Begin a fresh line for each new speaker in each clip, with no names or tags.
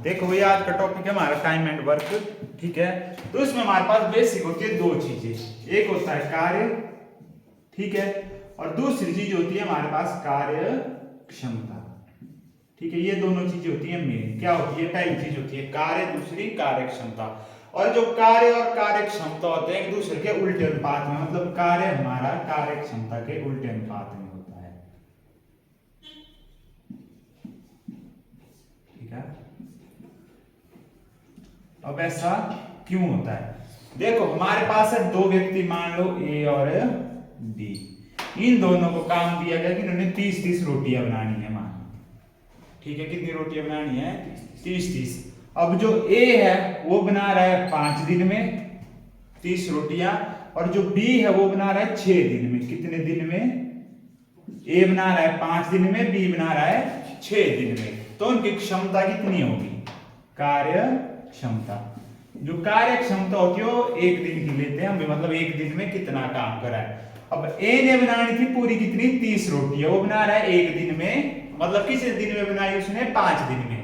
देखो भैया आज का टॉपिक है हमारा टाइम एंड वर्क। ठीक है, तो इसमें हमारे पास बेसिक होती है दो चीजें, एक होता है कार्य, ठीक है, और दूसरी चीज होती है हमारे पास कार्य क्षमता। ठीक है, ये दोनों चीजें होती है मेन। क्या होती है? पहली चीज होती है कार्य, दूसरी कार्य क्षमता। और जो कार्य और कार्य क्षमता होते हैं एक दूसरे के उल्टे अनुपात में, मतलब कार्य हमारा कार्य क्षमता के उल्टे अनुपात में होता है। ठीक है, अब ऐसा क्यों होता है? देखो हमारे पास है दो व्यक्ति, मान लो ए और बी। इन दोनों को काम दिया गया कि इन्होंने 30-30 रोटियां बनानी है, मान। ठीक है, कितनी रोटियां बनानी है? 30-30। अब जो ए है वो बना रहा है 5 दिन में 30 रोटियां, और जो बी है वो बना रहा है 6 दिन में। कितने दिन में? ए बना रहा है 5 दिन में, बी बना रहा है 6 दिन में। तो उनकी क्षमता कितनी होगी? कार्य क्षमता। जो कार्य क्षमता होती है वो एक दिन की लेते हैं हम, मतलब एक दिन में कितना काम करा है। अब ए ने बनानी थी पूरी कितनी? 30 रोटियां, वो बना रहा है एक दिन में, मतलब किस दिन में बनाई उसने? 5 दिन में।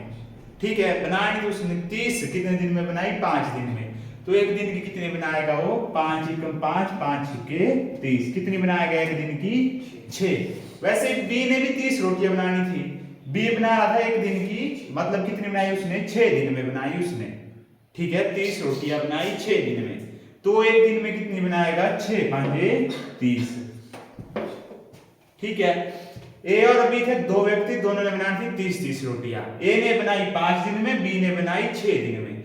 ठीक है, बनानी तो उसने 30, कितने दिन में बनाई? 5 दिन में। तो एक दिन की कितनी बनाएगा वो? 5 × 5 5 × 30। कितनी बनाएगा एक दिन की? 6। वैसे बी ने भी 30 रोटियां बनानी थी, बी बना रहा था एक दिन की, मतलब कितनी बनाई उसने? 6 दिन में बनाई उसने। ठीक है, 30 रोटियां बनाई 6 दिन में, तो एक दिन में कितनी बनाएगा? 6 × 5 = 30। ठीक है, ए और बी थे दो व्यक्ति, दोनों ने बनाई थी 30-30 रोटियां। ए ने बनाई 5 दिन में, बी ने बनाई 6 दिन में।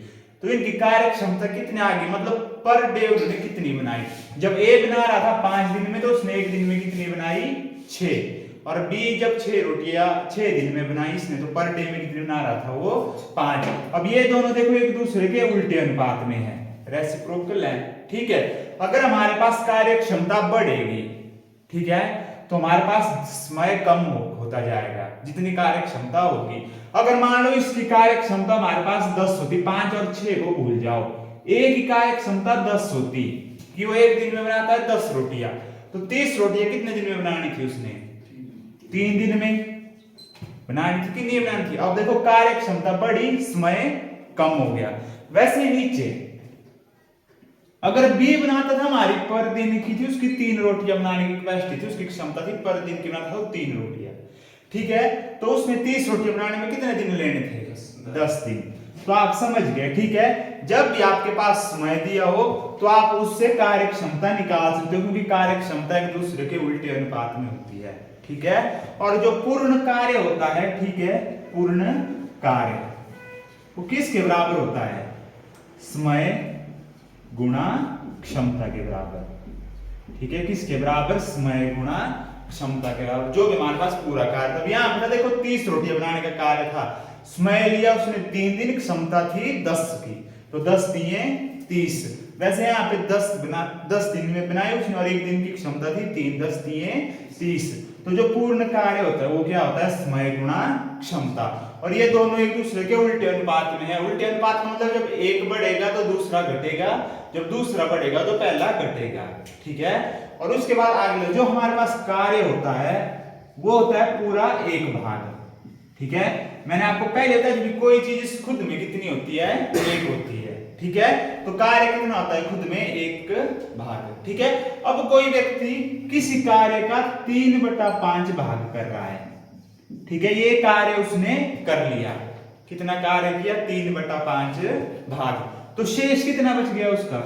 तो इनकी कार्य क्षमता कितने आ गई, मतलब पर डे उन्होंने कितनी बनाई? जब ए बना रहा था 5 दिन में तो उसने एक दिन में कितनी बनाई? 6। और बी जब 6 रोटियां 6 दिन में बनाई इसने, तो पर डे में कितनी बना रहा था वो? 5। अब ये दोनों देखो एक दूसरे के उल्टे अनुपात में है, रेसिप्रोकल है। ठीक है, अगर हमारे पास कार्य क्षमता बढ़ेगी, ठीक है, तो हमारे पास समय कम होता जाएगा जितनी कार्य क्षमता होगी। अगर मान लो इसकी कार्य क्षमता हमारे पास 10 होती, 5 और 6 को भूल जाओ, ए की कार्य क्षमता 10 होती कि वो एक दिन में बनाता है 10 रोटियां, तो 30 रोटियां कितने दिन में बनानी थी उसने? 3 दिन में बनानी थी। कितनी बनानी थी? अब देखो कार्य क्षमता बढ़ी, समय कम हो गया। वैसे ही नीचे अगर बी बनाता था, हमारी पर दिन की थी उसकी 3 रोटियां बनाने की कैपेसिटी थी, उसकी क्षमता थी पर दिन की बनाता था 3 रोटियां। ठीक है, तो उसने 30 रोटियां बनाने में कितने दिन लेने थे? 10 दिन। तो आप समझ गए। ठीक है, जब भी आपके पास समय दिया हो तो आप उससे कार्य क्षमता निकाल सकते हो, क्योंकि कार्य क्षमता एक दूसरे के उल्टे अनुपात में होती है। ठीक है, और जो पूर्ण कार्य होता है, ठीक है, पूर्ण कार्य वो किसके बराबर होता है? समय गुणा क्षमता के बराबर। ठीक है, किसके बराबर? समय गुणा क्षमता के बराबर। जो भी हमारे पास पूरा कार्य था, यहां पे देखो 30 रोटियां बनाने का कार्य था, समय लिया उसने 3 दिन, क्षमता थी 10 की, तो 10 दिए 30। वैसे यहाँ पे 10 दिन में बनाई उसने, और एक दिन की क्षमता थी 3, 10 दिए 30। तो जो पूर्ण कार्य होता है वो क्या होता है? समय गुणा क्षमता। और ये दोनों एक दूसरे के उल्टे अनुपात में है। उल्टे अनुपात का मतलब जब एक बढ़ेगा तो दूसरा घटेगा, जब दूसरा बढ़ेगा तो पहला घटेगा। ठीक है, और उसके बाद आगे जो हमारे पास कार्य होता है वो होता है पूरा एक भाग। ठीक है, मैंने आपको पहले बताया कि कोई चीज खुद में कितनी होती है? एक होती है। ठीक है, तो कार्य कितना होता है? खुद में एक भाग। ठीक है, अब कोई व्यक्ति किसी कार्य का 3/5 भाग कर रहा है। ठीक है, ये कार्य उसने कर लिया। कितना कार्य किया? 3/5 भाग। तो शेष कितना बच गया उसका?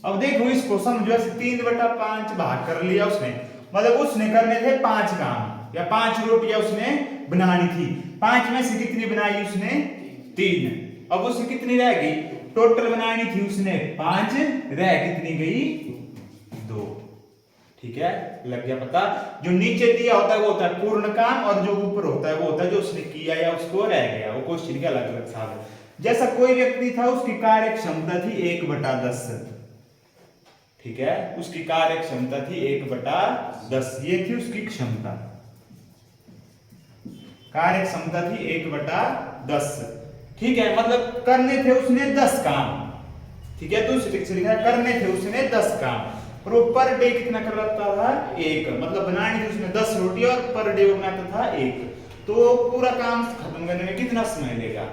अब देखो इसको समझो, 3/5 भाग कर लिया उसने, मतलब उसने करने थे 5 काम, या 5 रोटियां उसने बनानी थी। 5 में से कितनी बनाई उसने? 3। अब उससे कितनी रह गई? टोटल बनानी थी उसने 5, रह कितनी गई? 2। ठीक है, लग गया पता? जो नीचे दिया होता है वो होता है पूर्ण काम, और जो ऊपर होता है वो होता है जो उसने किया या उसको रह गया। वो क्वेश्चन के अलग अलग साहब है। जैसा कोई व्यक्ति था, उसकी कार्य क्षमता थी 1/10। ठीक है, उसकी कार्य क्षमता थी 1/10, ये थी उसकी क्षमता। कार्य क्षमता थी 1/10। ठीक है, मतलब करने थे उसने 10 काम। ठीक है, तो उस लिखा करने थे उसने 10 काम, और वो पर डे कितना कर रहा था? 1। मतलब बनानी थी उसने 10 रोटी और पर डे वो बनाता था 1। तो पूरा काम खत्म करने में कितना समय लेगा।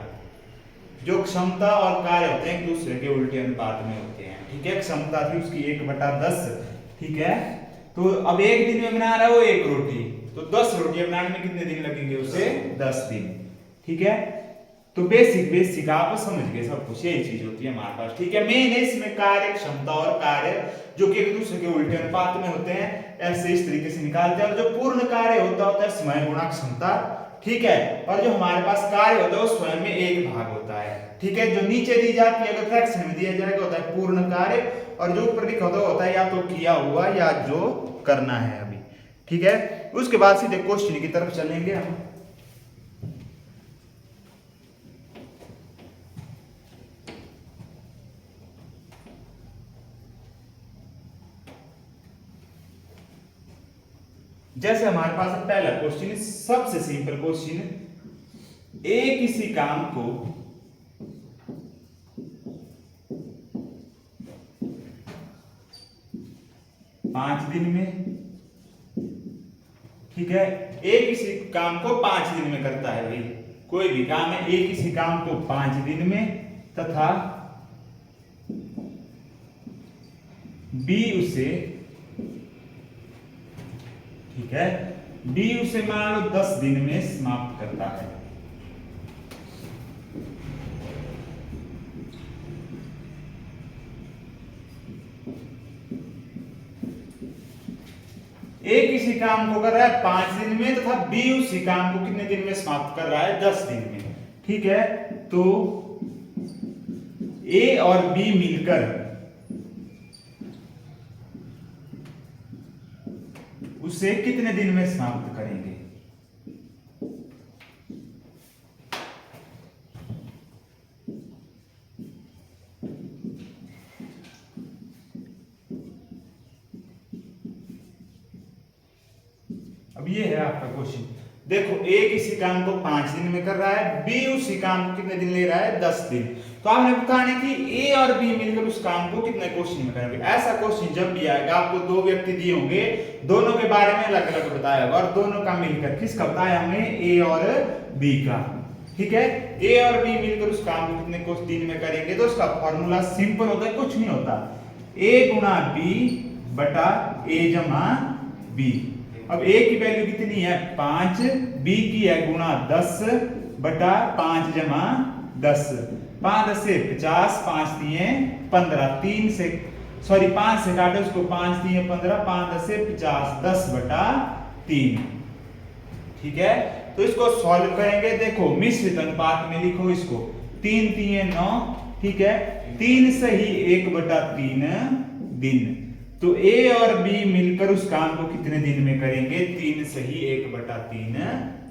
जो क्षमता और कार्य होते हैं एक दूसरे के उल्टे अनुपात में होते हैं, ठीक है। क्षमता थी उसकी 1/10, ठीक है। तो अब एक दिन में बना रहा है वो 1 रोटी, तो 10 रोटियां बनाने में कितने दिन लगेंगे उसे, 10 दिन, ठीक है। तो बेसिक आप समझ गए सब कुछ, यही चीज होती है हमारे पास, ठीक है। मेन है इसमें कार्य, क्षमता और कार्य जो कि एक दूसरे के उल्टे अनुपात में होते हैं, ऐसे इस तरीके से निकालते हैं। और जो पूर्ण कार्य होता है समय गुणा क्षमता, ठीक है। और जो हमारे पास कार्य होता है वो स्वयं में एक भाग होता है, ठीक है। जो नीचे दी जाती है अगर फ्रैक्शन में दिया जाएगा होता है पूर्ण कार्य, और जो ऊपर लिखा होता है या तो किया हुआ या जो करना है अभी, ठीक है। उसके बाद सीधे क्वेश्चन की तरफ चलेंगे हम। जैसे हमारे पास पहला क्वेश्चन, सबसे सिंपल क्वेश्चन, ए किसी काम को पांच दिन में, ठीक है। ए किसी काम को 5 दिन में करता है, भाई कोई भी काम है, ए किसी काम को 5 दिन में तथा बी उसे, ठीक है, बी उसे मान लो 10 दिन में समाप्त करता है। ए किसी काम को कर रहा है 5 दिन में तथा बी उसी काम को कितने दिन में समाप्त कर रहा है, 10 दिन में, ठीक है। तो ए और बी मिलकर उसे कितने दिन में समाप्त करेंगे। अब ये है आपका क्वेश्चन। देखो ए किसी काम को 5 दिन में कर रहा है, बी उसी काम को कितने दिन ले रहा है, 10 दिन। तो आपने बताने कि ए और बी मिलकर उस काम को कितने क्वेश्चन में करेंगे। ऐसा क्वेश्चन जब भी आएगा आपको 2 व्यक्ति दिए होंगे, दोनों के बारे में अलग अलग बताया होगा और दोनों का मिलकर, किसका बताया हमने, ए और बी का, ठीक है। ए और बी मिलकर उस काम को कितने दिन में करेंगे, तो उसका फॉर्मूला सिंपल होता है, कुछ नहीं होता, ए गुणा बी बटा ए जमा बी। अब ए की वैल्यू कितनी है 5, बी की है गुणा 10 बटा 5 जमा 10, 5 10 से 50, 5 दिए 15, 3 से सॉरी 5 से काटे उसको, 5 दिए 15, 5 10 से 50, 10 बटा 3, ठीक है। तो इसको सॉल्व करेंगे, देखो मिश्रित अनुपात में लिखो इसको, 3 3 9, ठीक है, 3 सही 1/3 दिन। तो ए और बी मिलकर उस काम को कितने दिन में करेंगे, 3 सही 1/3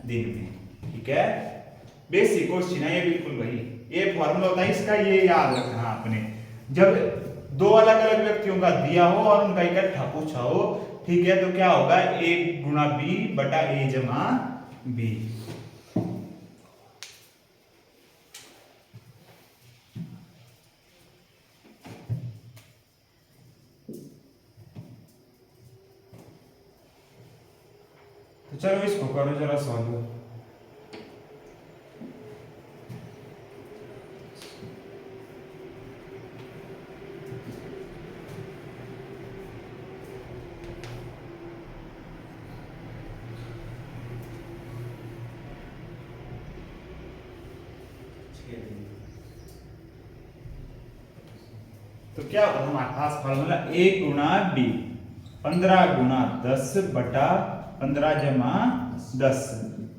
दिन में, ठीक है। बेसिक क्वेश्चन है ये, बिल्कुल वही, ये फॉर्मूला होता है इसका, ये याद रखना आपने। जब 2 अलग अलग व्यक्तियों का दिया हो और उनका इकट्ठा पूछा हो, ठीक है, तो क्या होगा, ए गुणा बी बटा ए जमा बी। तो चलो इसको करो जरा सॉल्व। तो क्या होगा हमारे पास फॉर्मूला, ए गुणा बी 15 गुणा 10 बटा 15 जमा 10,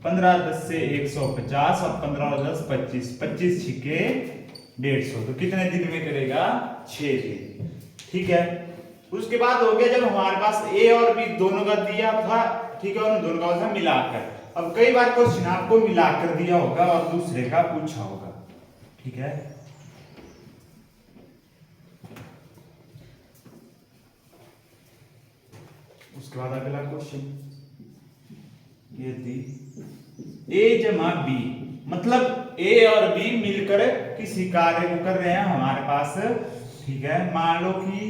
15 10 से 150 और 15 और 10 25, 25 छिके 150, तो कितने दिन में करेगा, 6 दिन, ठीक है। उसके बाद हो गया जब हमारे पास ए और बी दोनों का दिया था, ठीक है, और दोनों का मिलाकर। अब कई बार क्वेश्चन आपको मिलाकर दिया होगा और दूसरे का पूछा होगा, ठीक है। उसके बाद अगला क्वेश्चन, ये थी ए जमा बी, मतलब ए और बी मिलकर किसी कार्य को कर रहे हैं हमारे पास, ठीक है, मान लो कि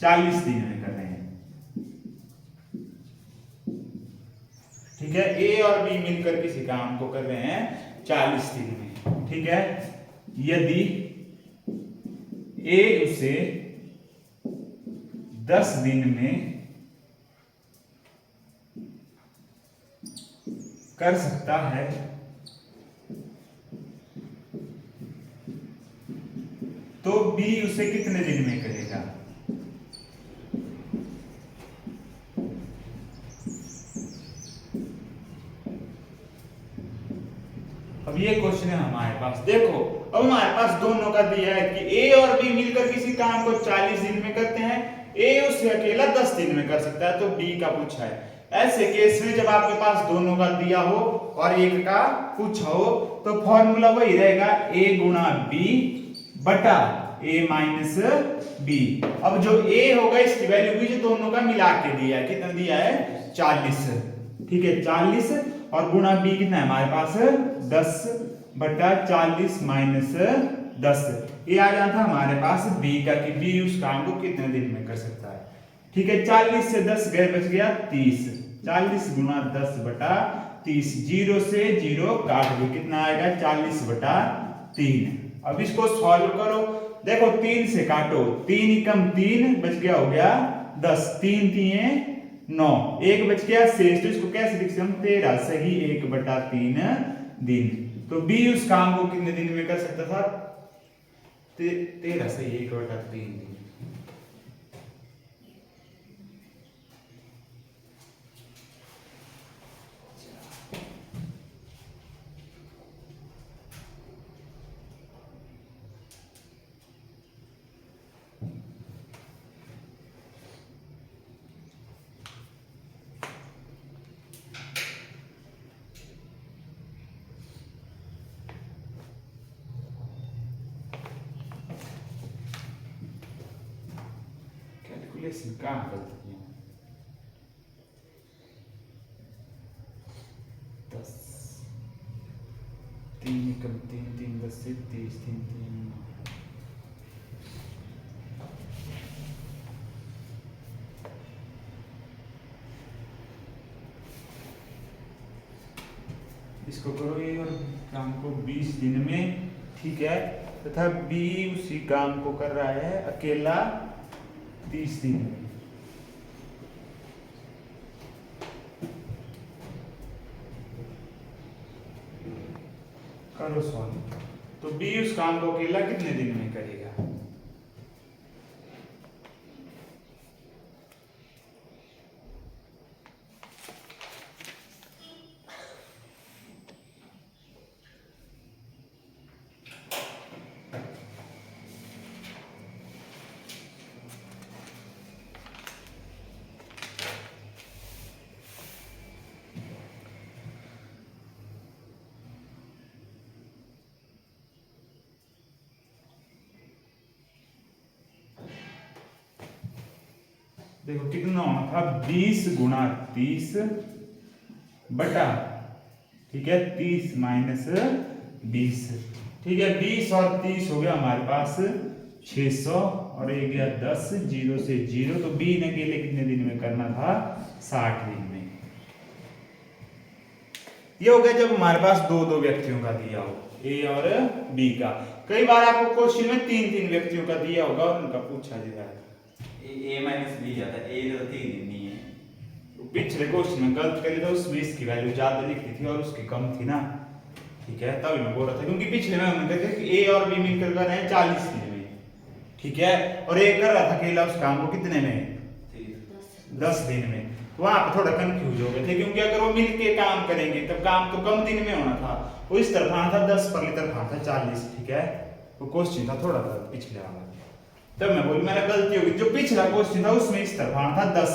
40 दिन में कर रहे हैं, ठीक है, ए और बी मिलकर किसी काम को कर रहे हैं 40 दिन में। ठीक है, यदि ए उसे 10 दिन में कर सकता है तो बी उसे कितने दिन में करेगा? अब ये क्वेश्चन है हमारे पास। देखो अब हमारे पास दोनों का दिया है कि ए और बी मिलकर किसी काम को 40 दिन में करते हैं, ए उसे अकेला 10 दिन में कर सकता है, तो बी का पूछा है। ऐसे केस में जब आपके पास दोनों का दिया हो और एक का पूछा हो तो फॉर्मूला वही रहेगा, ए गुणा बी बटा ए माइनस बी। अब जो ए होगा इसकी वैल्यू भी जो दोनों का मिला के दिया है, कितना दिया है 40। ठीक है, 40 और गुणा बी कितना है हमारे पास 10 बटा 40 माइनस 10। ये आ जाता है हमारे पास बी का कि बी उस काम को कितने दिन में कर सकता है। ठीक है, 40 से 10 गए, बच गया 30। 40 गुणा 10 बटा 30, 0 से 0 काट दो, कितना आएगा 40 बटा 3। अब इसको सॉल्व करो, देखो 3 से काटो, 3 एकम 3 बच गया, हो गया 10, 3 3 9, 1 बच गया शेष। तो इसको कैसे लिख सकते हम, 13 सही 1 बटा 3 दिन। तो बी उस काम को कितने दिन में कर सकता था? 13 सही 1 बटा 3 दिन। कैलकुलेशन कहाँ करती है? 10 3 एकम 3 3 10 से 30 3 3 इसको करो ये और काम को 20 दिन में। ठीक है, तथा बी उसी काम को कर रहा है अकेला 30 दिन में। करो सॉल्व, तो बी उस काम को अकेला कितने दिन में करेगा? देखो कितना होना था, 20 गुणा 30 बटा, ठीक है 30 माइनस 20। ठीक है, 20 और 30 हो गया हमारे पास 600 और ये गया 10, 0 से 0। तो बी ने अकेले कितने दिन में करना था? 60 दिन में। ये हो गया जब हमारे पास दो दो व्यक्तियों का दिया हो, ए और बी का। कई बार आपको क्वेश्चन में तीन तीन व्यक्तियों का दिया होगा और उनका पूछा जाता है।
ए माइनस बी जाता है, ए तो 3 नहीं है।
तो पिछले क्वेश्चन में गलत करी तो उसमें इसकी वैल्यू ज्यादा लिखी थी और उसकी कम थी ना। ठीक है, तभी मैं बोल रहा था, क्योंकि पिछले में हमने कहा कि ए और बी मिलकर कर रहे हैं 40 दिन में। ठीक है, और ए कर रहा था अकेला उस काम को कितने में? 10 दिन में। तो वहां पर थोड़ा कंफ्यूज हो गए थे, क्योंकि अगर वो मिलके काम करेंगे तब काम तो कम दिन में होना था। वो इस तरफ आना था 10, पर तरफ आना था 40। ठीक है, वो क्वेश्चन था थोड़ा सा पिछले वाला, तब मैं बोली मैंने गलती होगी। जो पिछला क्वेश्चन था उसमें इस तरफ आना था 10,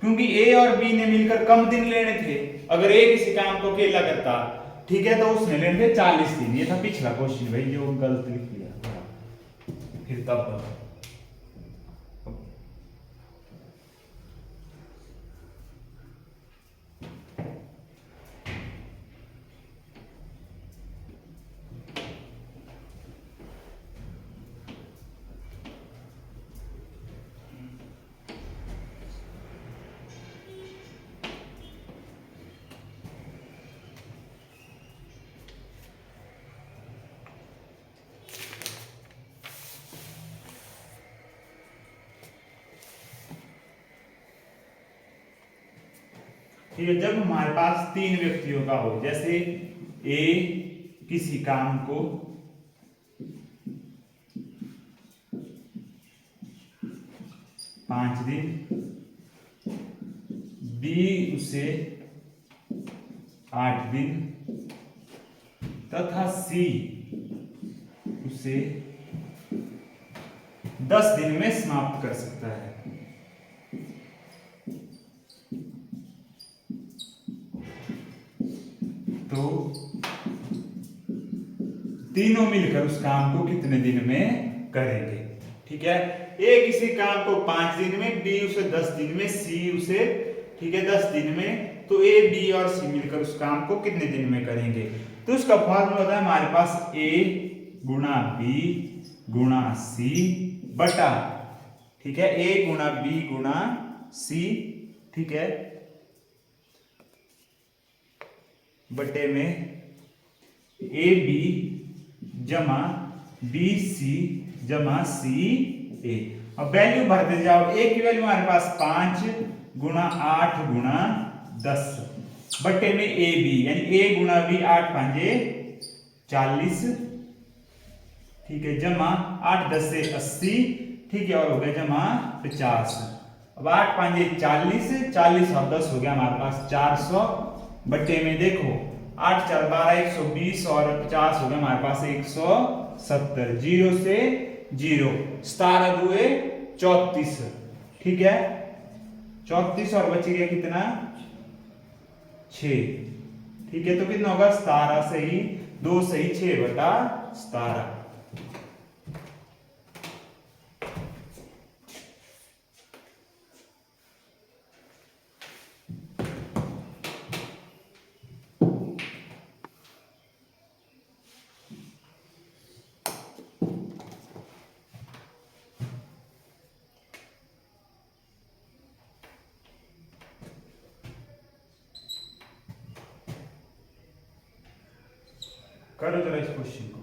क्योंकि ए और बी ने मिलकर कम दिन लेने थे। अगर ए किसी काम को अकेला करता, ठीक है, तो उसने लेने थे 40 दिन। ये था पिछला क्वेश्चन भाई, जो गलत लिख दिया फिर तब। ठीक है, जब हमारे पास तीन व्यक्तियों का हो, जैसे ए किसी काम को 5 दिन, बी उसे 8 दिन तथा सी उसे 10 दिन में समाप्त कर सकता है। तो तीनों मिलकर उस काम को कितने दिन में करेंगे? ठीक है, ए किसी काम को 5 दिन में, बी उसे 10 दिन में, सी उसे, ठीक है, 10 दिन में। तो ए, बी और सी मिलकर उस काम को कितने दिन में करेंगे? तो उसका फॉर्मूला होता है हमारे पास ए गुणा बी गुणा सी बटा, ठीक है, ए गुणा बी गुणा सी, ठीक है, बटे में ए बी जमा बी सी जमा सी ए। अब वैल्यू भरते जाओ। ए की वैल्यू हमारे पास 5 गुणा 8 गुणा 10 बटे में ए बी, यानी ए गुणा बी 8 5 40, ठीक है, जमा 8 10 से 80, ठीक है, और हो गया जमा 50। अब 8 5 40, 40 और 10 हो गया हमारे पास 400 बटे में देखो 8 4 12 120 और 50 हो गया हमारे पास 170। 0 से 0, 17 2 34, ठीक है, 34 और बच गया कितना 6, ठीक है, तो कितना होगा 17 सही 2 सही 6 बटा 17। करो जरा इस क्वेश्चन को।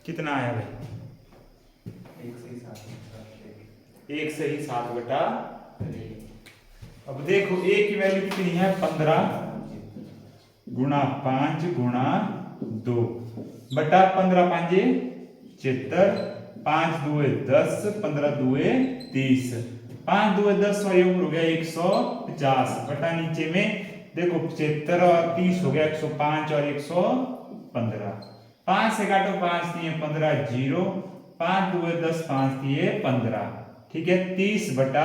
कितना आया भाई? 1 सही 7 बटा। अब देखो ए की वैल्यू कितनी है 15 गुणा 5 गुणा 2 बटा 15 5 76, 5 2 10, 15 2 30, 5 2 10 और ये हो गया 150 बटा नीचे में देखो 75 और 30 हो गया 105 और 115। 5 से काटो 5 दिए 15 0, 5 2 10 5 दिए 15, ठीक है, 30 बटा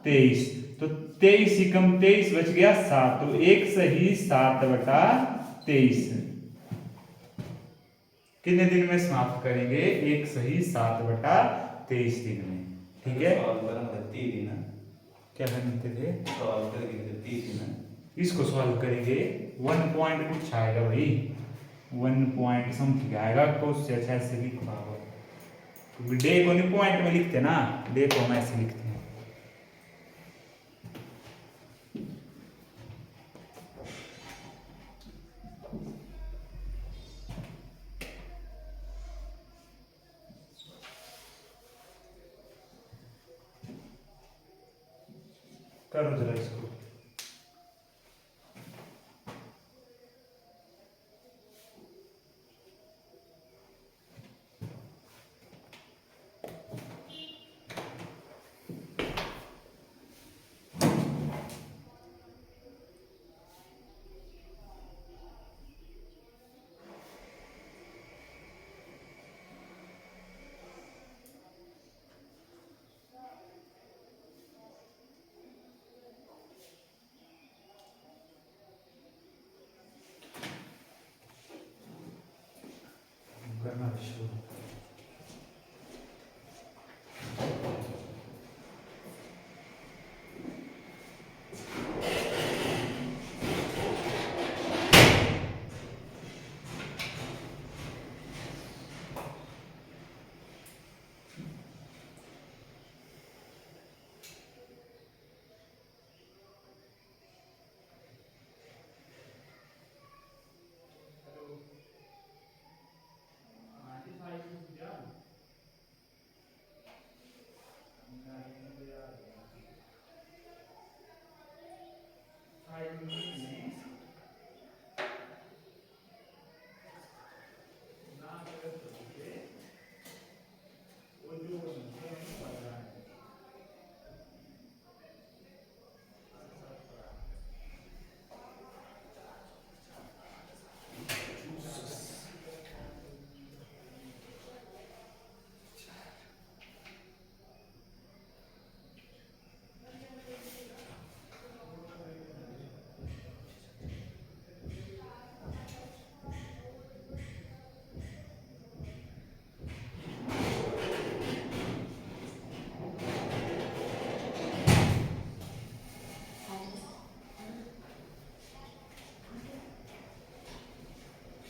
23। तो 23 ही कम 23 बच गया 7, तो 1 सही 7 बटा 23। कितने दिन में समाप्त करेंगे? 1 सही 7 बटा 23 दिन में, ठीक है। क्या करते थे? इसको सॉल्व करेंगे 1 पॉइंट कुछ आएगा भाई, 1 पॉइंट समथिंग आएगा। कुछ अच्छा ऐसे लिख पाओगे, डे को नहीं पॉइंट में लिखते ना, डे को हम ऐसे लिखते हैं। करो जरा इसको।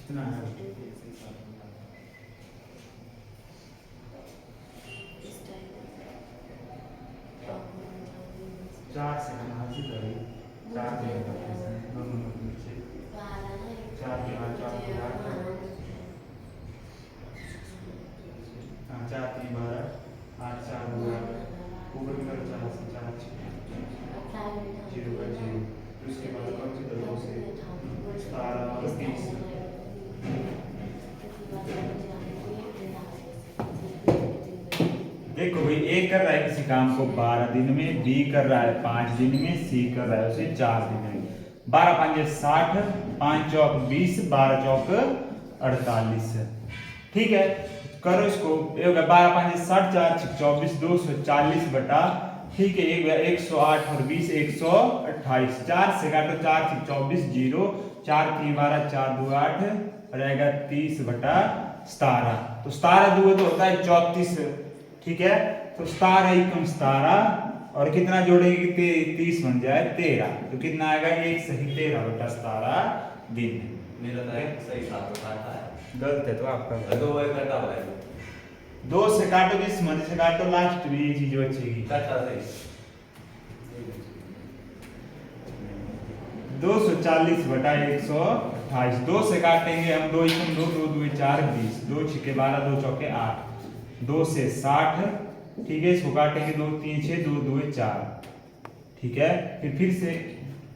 कितना है? 4 सेकंड हासिल करी 4 दिन दोनों नीचे 4 के बाद 4 के बाद 4 3 12 8 4 2 ऊपर की तरफ 4 से 4 0 का 0 उसके बाद कौन सी दो से 17 और 30 देखो भाई ए कर रहा है किसी काम को 12 दिन में, बी कर रहा है 5 दिन में, सी कर रहा है उसे 4 दिन में। 12 5 60, 5 चौक 20, 12 चौक 48। ठीक है, करो इसको। ये होगा 12 5 60, 4 6 24, 240 बटा, ठीक है, 108 और 20 128। 4 से काटो, 4 6 24 0, 4 3 12, 4 2 8, रहेगा 30 बटा 17। तो 17 2 तो होता है 34। ठीक है, तो 17 एकम 17 और कितना जोड़ेंगे कि 30 बन जाए 13। तो कितना आएगा? 1 सही 13 बटा 17 दिन।
मेरा तो सही 7 बताता है,
गलत है तो आपका।
2 एक घंटा बताइए,
2 से काटो, जिस मध्य से काटो, लास्ट में ये चीज बचेगी।
घंटा सही
240 बटा 128। 2 से काटेंगे हम, 2 एकम 2, 2 2 4 20, 2 6 12, 2 चौके 8, 2 से 60। ठीक है, इसको काटेंगे, 2 3 6, 2 2 4। ठीक है, फिर से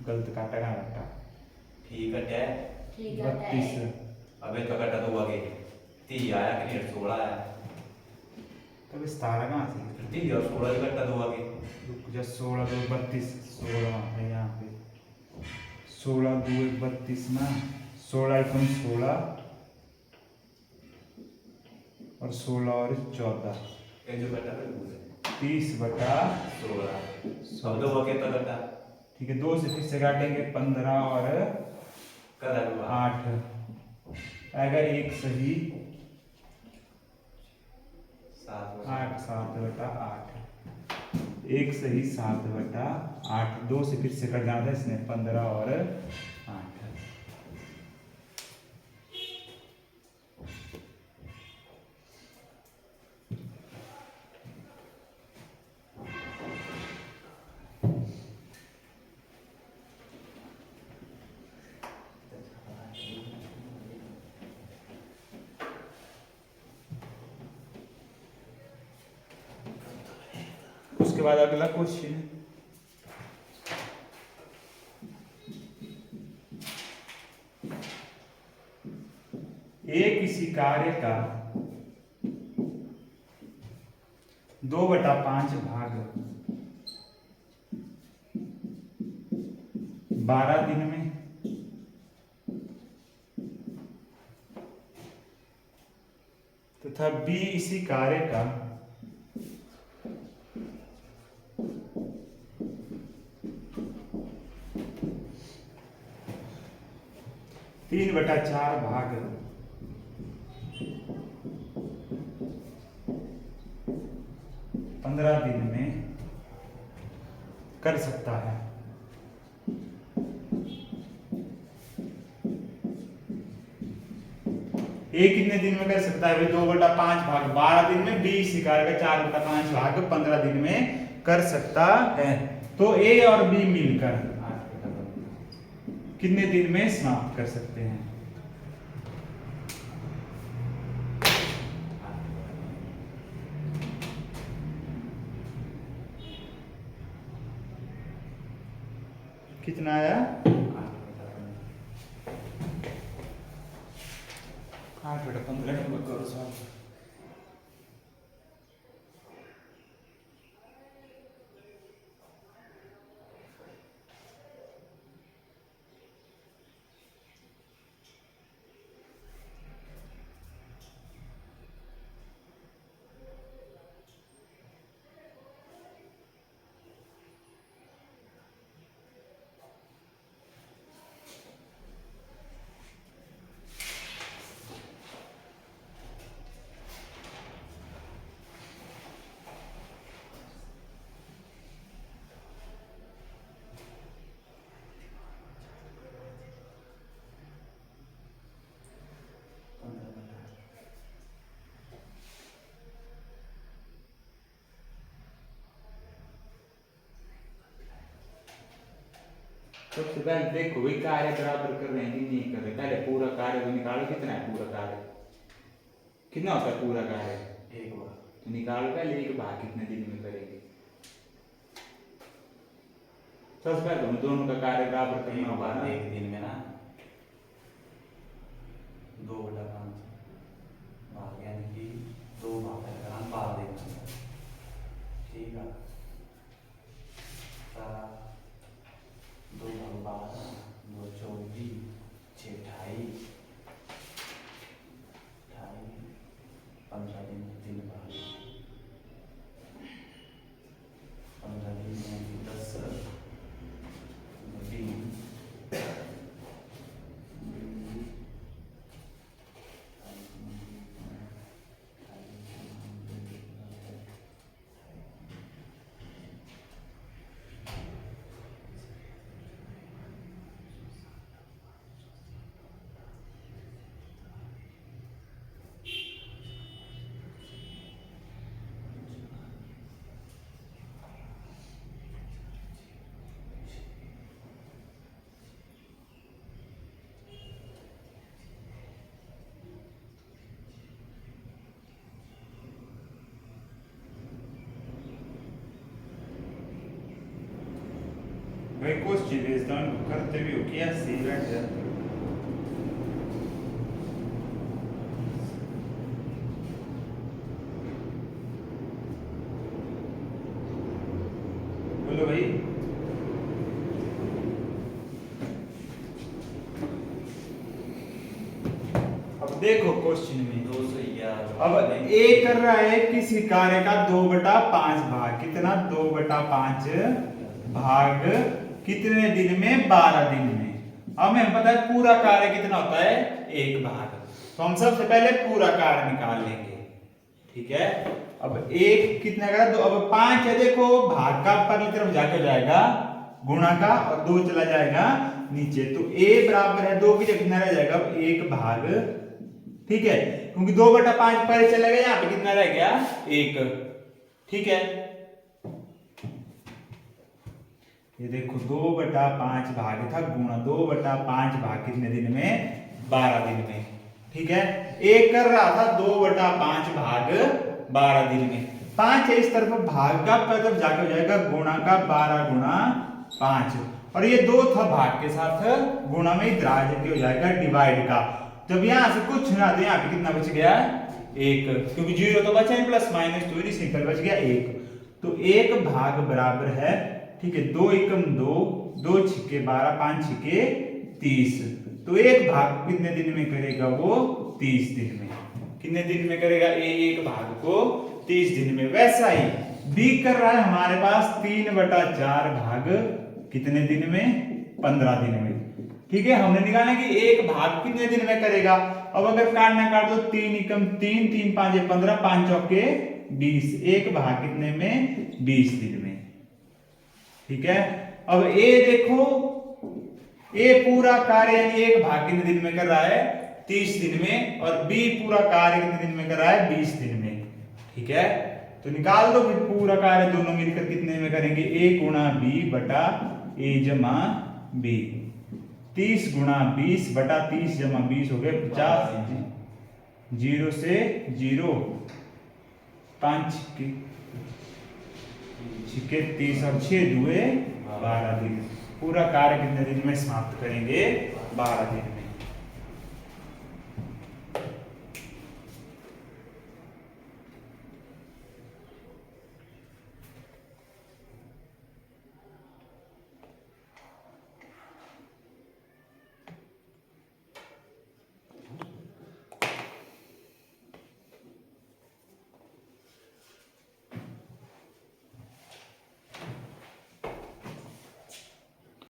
गलत काटा ना बेटा।
ठीक है,
32।
अबे तो घंटा तो आगे 30 आया कि नहीं 16 आया,
तब 17 कहाँ से?
30 और 16 घंटा तो आगे।
रुक जा, 16 2 32, 16 है यहाँ पे, 16 2 32 ना, 16 एकम 16 और 16 और 14,
ये जो घंटा पे बोले
30 बटा
16, अब दो आगे तो घंटा
ठीक है। 2 से फिर से काटेंगे, 15 और
कर रहा
8 आएगा, 1 सही 8 7 बटा 8, 1 सही 7 बटा 8। 2 से फिर से कट जाता है इसने, 15 और 8। उसके बाद अगला क्वेश्चन, ए किसी कार्य का 2/5 भाग 12 दिन में तथा बी इसी कार्य का 3/4 भाग 15 दिन में कर सकता है। ए कितने दिन में कर सकता है भाई? 2/5 भाग 12 दिन में। बी इसी कार्य का 4/5 भाग 15 दिन में कर सकता है। तो ए और बी मिलकर कितने दिन में समाप्त कर सकते हैं? कितना आया? 8/15 नंबर करो सॉल्व। सबसे पहले देखो भाई कार्य बराबर कर रहे हैं कि नहीं कर रहे। पहले पूरा कार्य भी निकालो। कितना है पूरा कार्य? कितना होता है पूरा कार्य?
1 बार।
तो निकालो पहले एक भाग कितने दिन में करेंगे। सबसे पहले हम दोनों का कार्य बराबर करना होगा ना।
1 दिन में ना 2/5 भाग यानी कि 2 भाग का 12 दिन में। ठीक है। 2 भाग 12, 2 24, 6 28, 15 दिन में 3 भाग। 15 दिन में 10 दिन।
भाई क्वेश्चन भेजता हूँ करते भी हो क्या सही बैठ जाते हो। बोलो भाई। अब देखो क्वेश्चन में
211।
अब ए कर रहा है किसी कार्य का 2/5 भाग। कितना? 2/5 भाग कितने दिन में? 12 दिन में। अब हमें पता है पूरा कार्य कितना होता है? 1 भाग। तो हम सबसे पहले पूरा कार्य निकाल लेंगे। ठीक है। अब 1 कितना का? 2। अब 5 है देखो भाग का परली तरफ जाके हो जाएगा गुणा का और 2 चला जाएगा नीचे। तो a बराबर है 2 की जगह कितना रह जाएगा? 1 भाग। ठीक है। क्योंकि 2/5 पर चला गया, यहाँ पे कितना रह गया? 1। ठीक है। ये देखो 2/5 भाग था गुणा 2/5 भाग कितने दिन में? 12 दिन में। ठीक है। एक कर रहा था 2/5 भाग 12 दिन में। 5 है इस तरफ भाग का तरफ जाकर हो जाएगा गुणा का 12 गुणा 5। और ये 2 था भाग के साथ गुणा में इधर आ जाके हो जाएगा डिवाइड का। जब यहां से कुछ ना दे, यहाँ पे कितना बच गया? 1। क्योंकि 0 तो बचा नहीं, प्लस माइनस तो नहीं, सिंपल बच गया 1। तो 1 भाग बराबर है, ठीक है, 2 एकम 2, 2 छिके 12, 5 छिके 30। तो 1 भाग कितने दिन में करेगा वो? 30 दिन में। कितने दिन में करेगा? 1 भाग को 30 दिन में। वैसा ही बी कर रहा है हमारे पास 3/4 भाग कितने दिन में? 15 दिन में। ठीक है। हमने निकाला कि 1 भाग कितने दिन में करेगा। अब अगर काटना काट दो, 3 एकम 3, 3 5 15, 5 चौके 20, एक भाग कितने में 20 दिन में। ठीक है, अब ए देखो, ए पूरा कार्य यानी एक भाग कितने दिन में कर रहा है 30 दिन में, और बी पूरा कार्य कितने दिन में कर रहा है 20 दिन में। ठीक है, तो निकाल दो फिर पूरा कार्य दोनों मिलकर कितने में करेंगे, a गुणा बी बटा a जमा बी। 30 गुणा 20 बटा 30 जमा 20 हो गए 50। 0 से 0, 5 छिके 30 और 6 दुए 12 दिन। पूरा कार्य कितने दिन में समाप्त करेंगे, 12 दिन में।